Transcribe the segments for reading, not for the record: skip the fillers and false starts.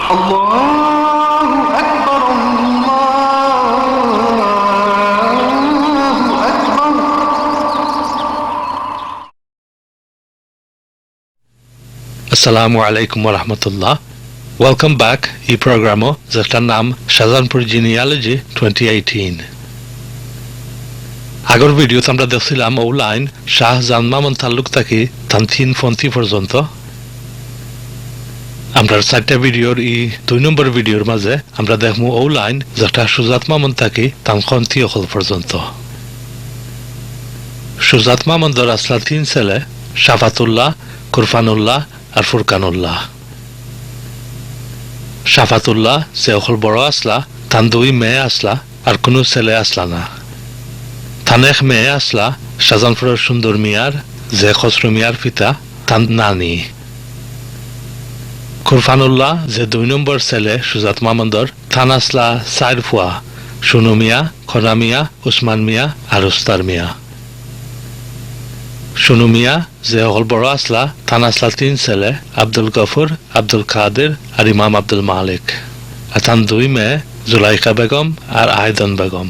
الله أكبر الله أكبر আসসালামু আলাইকুম ওয়া রাহমাতুল্লাহ। ওয়েলকাম ব্যাক এই প্রোগ্রামও যেটার নাম শাহজাহানপুর জিনিয়ালজি 2018। আগর ভিডিওতে আমরা দেখছিলাম ও লাইন শাহ জানমামন তাল্লুক থাকি তানথিন ফন্তি পর্যন্ত। আমরা 4টা ভিডিওর এই 2 নম্বর ভিডিওর মাঝে আমরা দেখমু ও লাইন যেটা সুজাত মামুন থাকি তান খন্তি অকল পর্যন্ত। সুজাত মামুনদের আসলা 3 ছেলে, শাফাতুল্লাহ, কুরফানুল্লাহ আর ফুরকানুল্লাহ। শাফাতুল্লাহ যে অকল বড় আসলা তান 2 মেয়ে আসলা আর কোনো ছেলে আসলা না। তান এক মেয়ে আসলা শাহজাহানপুরের সুন্দর মিয়ার যে খসরু মিয়ার পিতা তান নানি। কুরফানুল্লাহ যে 2 নম্বর ছেলে সুজাত মামুনদের তান আসলা 4 ফুয়া, সুনু মিয়া, খনা মিয়া, উসমান মিয়া আর উস্তার মিয়া। সুনু মিয়া যে অকল বড় আসলা তান আসলা 3 ছেলে, আব্দুল গফুর, আব্দুল কাদের আর ইমাম আব্দুল মালিক। আর তান 2 মেয়ে জুলাইখা বেগম আর আয়দন বেগম।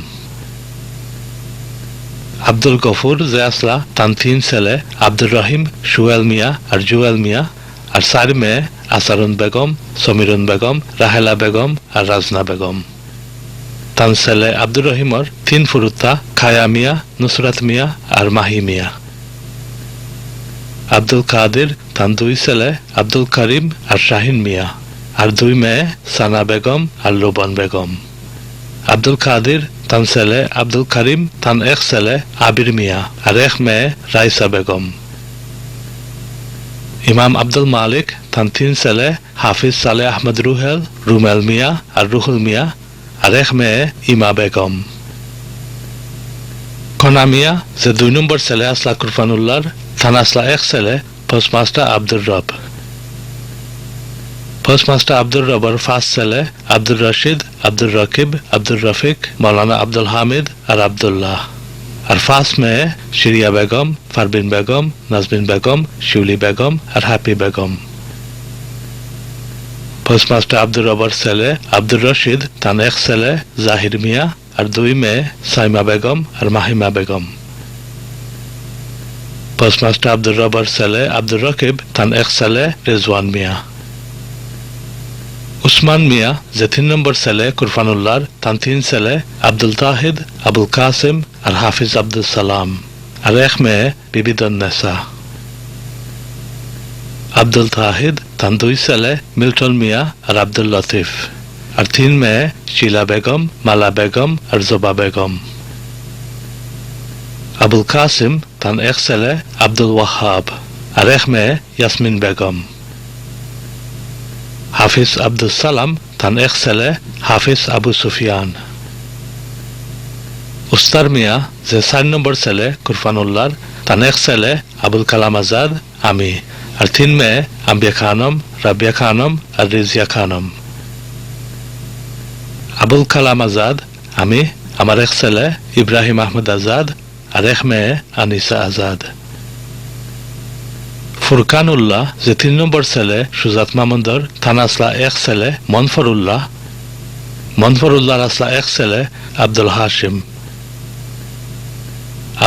আব্দুল গফুর যে আসলা তান 3 ছেলে, আব্দুর রহিম, সুয়েল মিয়া আর জুয়েল মিয়া। আর 4 মেয়ে আসারুন বেগম, সমীরুন বেগম, রাহেলা বেগম আর রাজনা বেগম। তান ছেলে আব্দুর রহিমর 3 ফুরুত্তা, খায়া মিয়া, নুসরাত মিয়া আর মাহি মিয়া। আব্দুল কাদের তান 2 ছেলে, আব্দুল করিম আর শাহিন মিয়া। আর 2 মেয়ে সানা বেগম আর লোবন বেগম। আব্দুল কাদের তান ছেলে, আব্দুল করিম তান 1 ছেলে, আবির মিয়া আর 1 মেয়ে রাইসা বেগম। ইমাম আব্দুল মালিক তান 3 ছেলে, হাফিজ সালে আহমদ রুহেল, রুমেল মিয়া আর রুহুল মিয়া আর 1 মেয়ে ইমা বেগম। খনা মিয়া যে 2 নম্বর ছেলে আসলা কুরফানুল্লাহর তান আসলা 1 ছেলে, পোস্টমাস্টার আব্দুর রব। পোস্টমাস্টার আব্দুর রবর 5 ছেলে, আব্দুর রশিদ, আব্দুর রকিব, আব্দুর রফিক, মৌলানা আব্দুল হামিদ আর আব্দুল্লাহ। আর 5 মেয়ে শিরিয়া বেগম, পারবিন বেগম, নাজবিন বেগম, শিউলি বেগম আর হ্যাপি বেগম। পোস্টমাস্টার আব্দুর রবর ছেলে আব্দুর রশিদ তান 1 ছেলে, জাহির মিয়া আর 2 মেয়ে সাইমা বেগম আর মাহিমা বেগম। পোস্টমাস্টার আব্দুর রবর ছেলে আব্দুর রকিব তান 1 ছেলে, রেজওয়ান মিয়া। উসমান মিয়া যে 3 নম্বর ছেলে কুরফানুল্লাহর তান 3 ছেলে, আব্দুল তাহিদ, আবুল কাসিম আর হাফিজ আব্দুল সালাম আর 1 মেয়ে বিবিদুন্নেসা। আব্দুল তাহিদ তান 2 ছেলে, মিল্টন মিয়া আর আব্দুল লতিফ আর 3 মেয়ে শিলা বেগম, মালা বেগম আর জোবা বেগম। আবুল কাসিম তান 1 ছেলে, আব্দুল ওয়াহাব আর 1 মেয়ে ইয়াসমিন বেগম। হাফিজ আব্দুল সালাম তান 1 ছেলে, হাফিজ আবু সুফিয়ান। উস্তার মিয়া যে 4 নম্বর ছেলে কুরফানুল্লাহর তান 1 ছেলে, আবুল কালাম আজাদ আমি আর 3 মেয়ে আম্বিয়া খানম, রাবিয়া খানম আর রিজিয়া খানম। আবুল কালাম আজাদ আমি, আমার 1 ছেলে ইব্রাহিম আহমদ আজাদ আর 1 মেয়ে আনিসা আজাদ। ফুরকানুল্লাহ যে 3 নম্বর ছেলে সুজাত মামুনদের তান আসলা 1 ছেলে, মনফরুল্লাহ। মনফরুল্লাহর আসলা 1 ছেলে, আব্দুল হাশিম।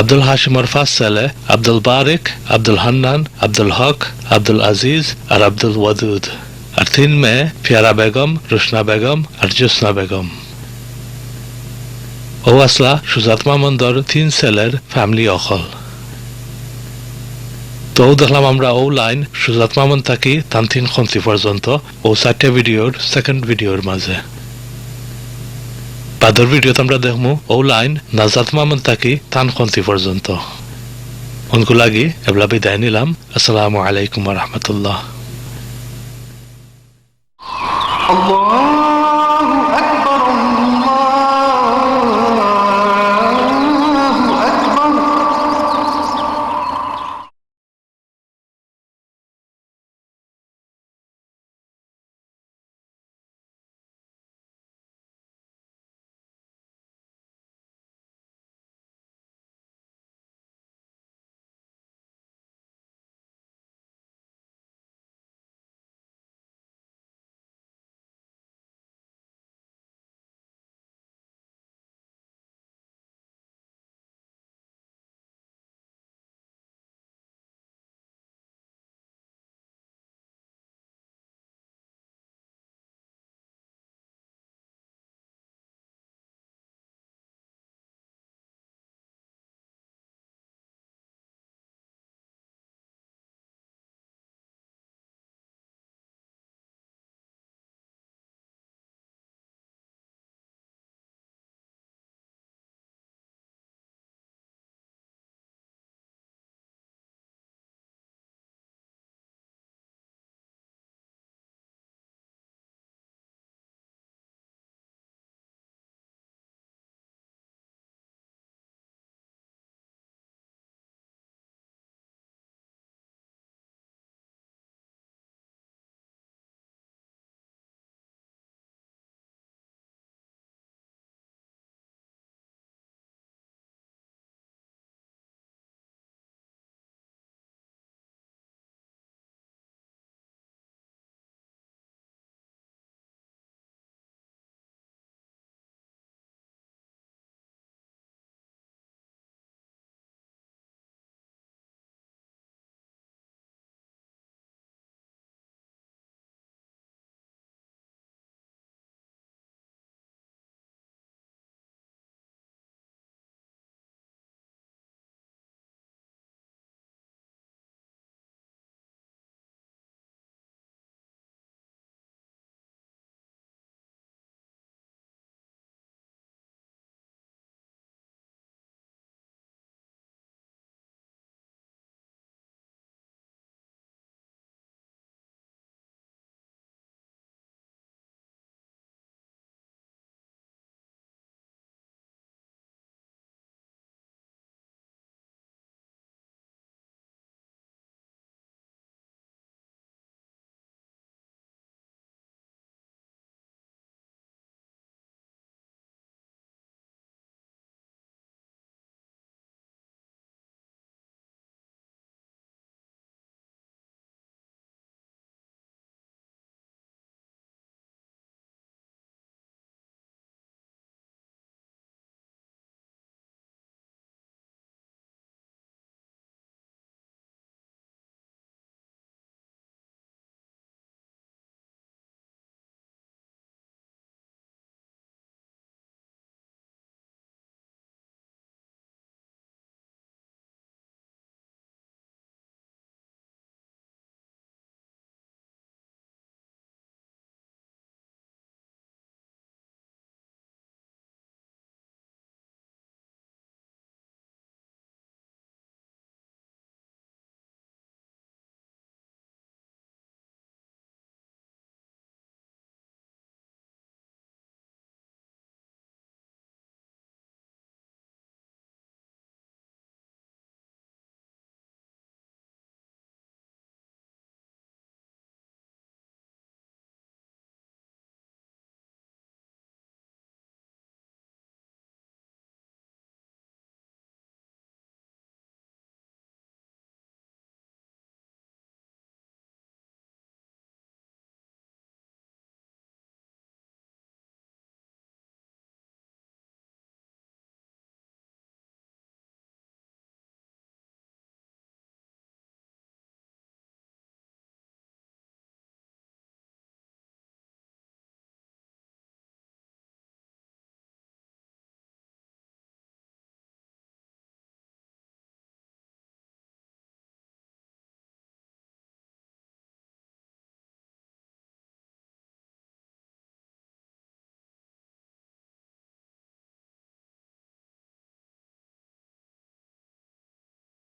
আব্দুল হাশিমর 5 ছেলে, আব্দুল বারিক, আব্দুল হান্নান, আব্দুল হক, আব্দুল আজিজ আর আব্দুল ওয়াদুদ আর 3 মেয়ে ফিয়ারা বেগম, রুশনা বেগম আর জোসনা বেগম। ও আসলা সুজাত মামুনদের 3 ছেলের ফ্যামিলি অকল। তো দেখলাম আমরা ও লাইন সুজাত মামুন থাকি তান 3 খন্তি পর্যন্ত ও 4টা ভিডিওর 2nd ভিডিওর মাঝে। বাদর ভিডিওতে আমরা দেখমু ও লাইন নাজাত মামুন থাকি তান খন্তি পর্যন্ত। উনকু লাগি এবলা বিদায় নিলাম। আসসালামু আলাইকুম ওয়া রাহমাতুল্লাহ। الله